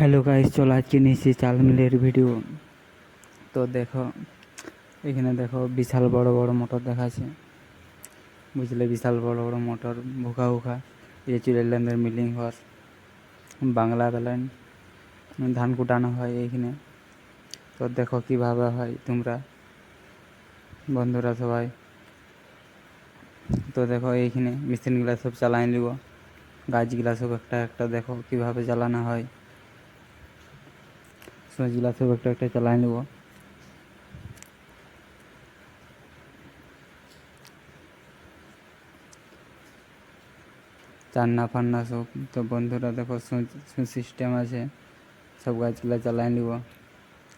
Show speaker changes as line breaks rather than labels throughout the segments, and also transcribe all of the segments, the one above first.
Hello guys, চলো আজকে নিয়েছি চাল মিলের ভিডিও। তো দেখো, এখানে দেখো বিশাল বড় বড় মোটর দেখাচ্ছে, বুঝলে? বিশাল বড় বড় মোটর ভুকা ভুকা এই চুলের ল্যান্ডের মিলিং হওয়ার বাংলা বেলায় ধান কুটানো হয় এইখানে। তো দেখো কীভাবে হয় তোমরা বন্ধুরা সবাই। তো দেখো এইখানে মেশিনগুলো সব চালাই নিব, গাছগুলা সব একটা একটা দেখো কীভাবে চালানো হয়, সুইচগুলা সব একটা একটা চালাই নেব। চান্না ফান্না সব। তো বন্ধুরা দেখো সিস্টেম আছে, সব গাছগুলা চালাই নিব।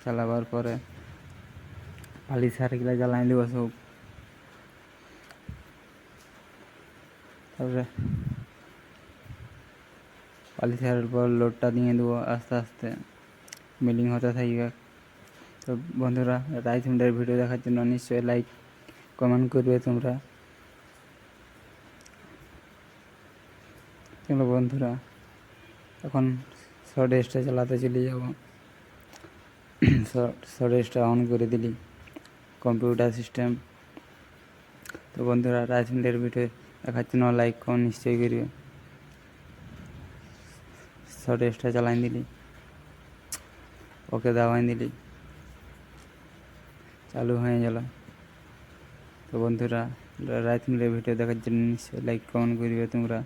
চালাবার পরে পালি সারগুলা জ্বালাই নিব সব। তারপরে পালি সারের পর লোডটা দিয়ে দেবো, আস্তে আস্তে মিলিং হতে থাকবে। তো বন্ধুরা, রাইস মিলের ভিডিও দেখার জন্য নিশ্চয়ই লাইক কমেন্ট করবে তোমরা। চলো বন্ধুরা, এখন শর্ট এসটা চালাতে চলে যাব। শর্ট এসটা অন করে দিলি, কম্পিউটার সিস্টেম। তো বন্ধুরা, রাইস মিলের ভিডিও দেখার জন্য লাইক কমেন্ট নিশ্চয়ই করবে। শর্ট এসটা চালাই দিলি, ওকে দাওয়াই দিলি, চালু হয়ে গেল। তো বন্ধুরা, রাইস মিলের ভিডিও দেখার জন্য নিশ্চয়ই লাইক কমেন্ট করবে তোমরা।